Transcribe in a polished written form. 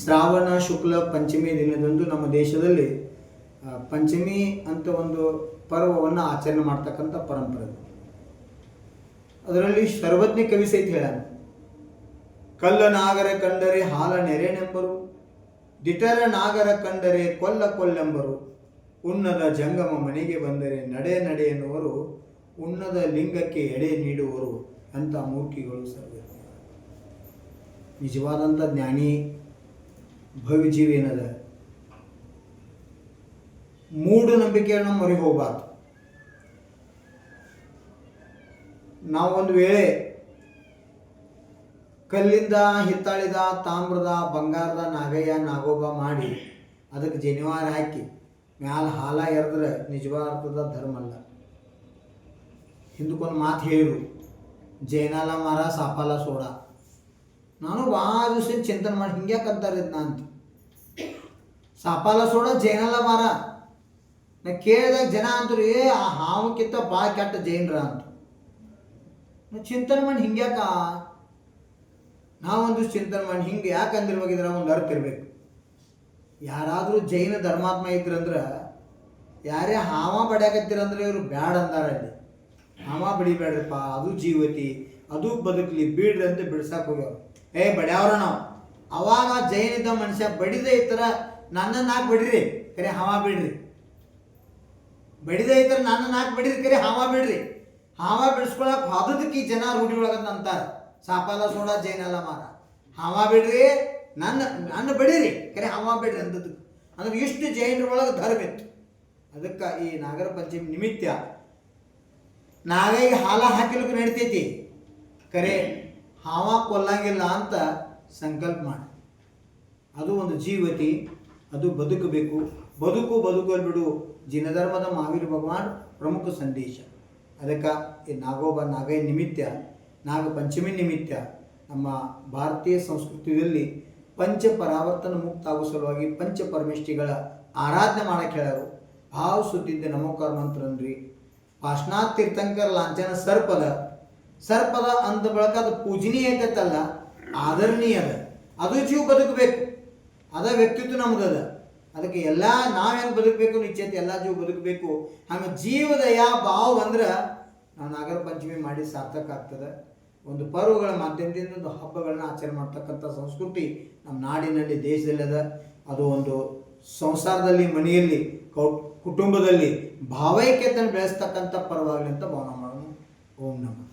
ಶ್ರಾವಣ ಶುಕ್ಲ ಪಂಚಮಿ ದಿನದಂದು ನಮ್ಮ ದೇಶದಲ್ಲಿ ಪಂಚಮಿ ಅಂತ ಒಂದು ಪರ್ವವನ್ನು ಆಚರಣೆ ಮಾಡ್ತಕ್ಕಂಥ ಪರಂಪರೆ. ಅದರಲ್ಲಿ ಸರ್ವಜ್ಞ ಕವಿ ಸಹಿತ ಹೇಳ, ಕಲ್ಲ ನಾಗರ ಕಂಡರೆ ಹಾಲ ನೆರೆನೆಂಬರು, ದಿಟರ ನಾಗರ ಕಂಡರೆ ಕೊಲ್ಲ ಕೊಲ್ಲೆಂಬರು, ಉನ್ನದ ಜಂಗಮ ಮನೆಗೆ ಬಂದರೆ ನಡೆ ನಡೆ ಎನ್ನುವರು, ಉನ್ನದ ಲಿಂಗಕ್ಕೆ ಎಡೆ ನೀಡುವರು ಅಂತ ಮೂರ್ಖಿಗಳು ಸರ್ವಜ್ಞ. ನಿಜವಾದಂಥ ಜ್ಞಾನಿ ಭವಿಜೀವಿ ಏನದ, ಮೂಢನಂಬಿಕೆಯನ್ನು ಮೊರೆ ಹೋಗಬಾರ್ದು. ನಾವು ಒಂದು ವೇಳೆ ಕಲ್ಲಿಂದ ಹಿತ್ತಾಳಿದ ತಾಮ್ರದ ಬಂಗಾರದ ನಾಗಯ್ಯ ನಾಗೋಬ ಮಾಡಿ ಅದಕ್ಕೆ ಜನಿವಾರ ಹಾಕಿ ಮ್ಯಾಲ ಹಾಲ ಎರೆದ್ರೆ ನಿಜವಾದ ಅರ್ಥದ ಧರ್ಮ ಅಲ್ಲ. ಹಿಂದಕ್ಕೊಂದು ಮಾತು ಹೇಳಿರು, ಜೈನಾಲ ಮಾರ ಸಾಪಾಲ ಸೋಡ. ನಾನು ಭಾಳ ದಿವಸ ಚಿಂತನೆ ಮಾಡಿ ಹಿಂಗ್ಯಾಕೆ ಅಂತಾರೆ ಇದನ್ನ ಅಂತ. ಸಾಪಾಲ ಸೋಡ ಜೈನಾಲ ಮಾರ ನಾ ಕೇಳಿದಾಗ ಜನ ಅಂತರು ಆ ಹಾವಕ್ಕಿಂತ ಭಾಳ ಕೆಟ್ಟ ಜೈನರ ಅಂತ. ನಾ ಚಿಂತನೆ ಮಾಡಿ ಹಿಂಗ್ಯಾಕ, ನಾವೊಂದು ಚಿಂತನೆ ಮಾಡಿ ಹಿಂಗೆ ಯಾಕೆ ಅಂದಿರ್ಬೇಕಿದ್ರೆ ಒಂದು ಅರ್ಥ ಇರಬೇಕು. ಯಾರಾದರೂ ಜೈನ ಧರ್ಮಾತ್ಮ ಇದ್ರಂದ್ರೆ ಯಾರೇ ಹಾವ ಬಡಿಯಾಕತ್ತೀರಂದ್ರೆ ಇವರು ಬ್ಯಾಡ ಅಂದಾರಲ್ಲಿ. ಹಾವ ಬಡಿಬೇಡ್ರಪ್ಪ, ಅದು ಜೀವತಿ, ಅದು ಬದುಕಲಿ, ಬಿಡ್ರಿ ಅಂತ ಬಿಡ್ಸಕ್ಕೆ ಹೋಗ್ಯಾವ. ಬಡ್ಯಾವ್ರ ನಾವು. ಅವಾಗ ಜೈನಿದ್ದ ಮನುಷ್ಯ ಬಡಿದೇ ಇತರ ನನ್ನನ್ನು ಹಾಕಿ ಬಡಿರಿ, ಕರೆ ಹಾವ ಬಿಡ್ರಿ. ಬಡಿದೇ ಇತರ ನನ್ನನ್ನು ಹಾಕಿ ಬಡಿರಿ, ಕರೆ ಹಾವ ಬಿಡ್ರಿ. ಹಾವ ಬಿಡಿಸ್ಕೊಳಕ್ಕೆ ಹೋದದಕ್ಕೆ ಈ ಜನ ರೂಢಿ ಒಳಗಂತ ಅಂತಾರೆ, ಸಾಪಾಲ ಸೋಡ ಜೈನಲ್ಲ ಮಾರ. ಹಾವ ಬಿಡ್ರಿ, ನನ್ನ ಬಡೀರಿ, ಕರೆ ಹಾವ ಬಿಡ್ರಿ ಅಂದದಕ್ಕೆ. ಅಂದ್ರೆ ಇಷ್ಟು ಜೈನರ ಒಳಗೆ ಧರ್ಮ ಇತ್ತು. ಅದಕ್ಕೆ ಈ ನಾಗರ ಪಂಚಮಿ ನಿಮಿತ್ತ ನಾಗೈಗೆ ಹಾಲ ಹಾಕಿಲಿಕ್ಕೆ ನಡಿತೈತಿ, ಕರೆ ಹಾವ ಕೊಲ್ಲಂಗಿಲ್ಲ ಅಂತ ಸಂಕಲ್ಪ ಮಾಡಿ. ಅದು ಒಂದು ಜೀವತಿ, ಅದು ಬದುಕಬೇಕು. ಬದುಕಲ್ಲಿ ಬಿಡು ಜಿನಧರ್ಮದ ಮಹಾವೀರ ಭಗವಾನ್ ಪ್ರಮುಖ ಸಂದೇಶ. ಅದಕ್ಕೆ ಈ ನಾಗೈ ನಿಮಿತ್ತ, ನಾಗ ಪಂಚಮಿ ನಿಮಿತ್ತ ನಮ್ಮ ಭಾರತೀಯ ಸಂಸ್ಕೃತಿಯಲ್ಲಿ ಪಂಚ ಪರಾವರ್ತನ ಮುಕ್ತ ಆಗೋ ಸಲುವಾಗಿ ಪಂಚ ಪರಮೇಷ್ಠಿಗಳ ಆರಾಧನೆ ಮಾಡಕ್ಕೆ ಹೇಳೋರು. ಭಾವ ಸುದ್ದಿದ್ದ ನಮೋಕಾರ ಮಂತ್ರ ಅಂದ್ರಿ. ಪಾಶ್ನಾಥ್ ತೀರ್ಥಂಕರ ಲಾಂಛನ ಸರ್ಪದ ಅಂದ ಬಳಕ ಅದು ಪೂಜನೀಯ ಐತಲ್ಲ, ಆದರಣೀಯ ಅದ. ಅದು ಜೀವ ಬದುಕಬೇಕು, ಅದ ವ್ಯಕ್ತಿತ್ವ ನಮ್ದದ. ಅದಕ್ಕೆ ಎಲ್ಲ ನಾವು ಹೆಂಗೆ ಬದುಕಬೇಕು ನಿಶ್ಚಯತೆ ಎಲ್ಲ ಜೀವ ಬದುಕಬೇಕು. ಹಂಗೆ ಜೀವದಯ ಭಾವ ಅಂದ್ರೆ ನಾವು ನಾಗರ ಪಂಚಮಿ ಮಾಡಿ ಸಾರ್ಥಕ ಆಗ್ತದೆ. ಒಂದು ಪರ್ವಗಳ ಮಾಧ್ಯಮದಿಂದ ಒಂದು ಹಬ್ಬಗಳನ್ನ ಆಚರಣೆ ಮಾಡ್ತಕ್ಕಂಥ ಸಂಸ್ಕೃತಿ ನಮ್ಮ ನಾಡಿನಲ್ಲಿ, ದೇಶದಲ್ಲಿ ಅದ. ಅದು ಒಂದು ಸಂಸಾರದಲ್ಲಿ, ಮನೆಯಲ್ಲಿ, ಕುಟುಂಬದಲ್ಲಿ ಭಾವೈಕ್ಯತೆಯನ್ನು ಬೆಳೆಸ್ತಕ್ಕಂಥ ಪರ್ವ ಆಗಲಿ ಅಂತ ಭಾವನೆ ಮಾಡೋಣ. ಓಂ ನಮಃ.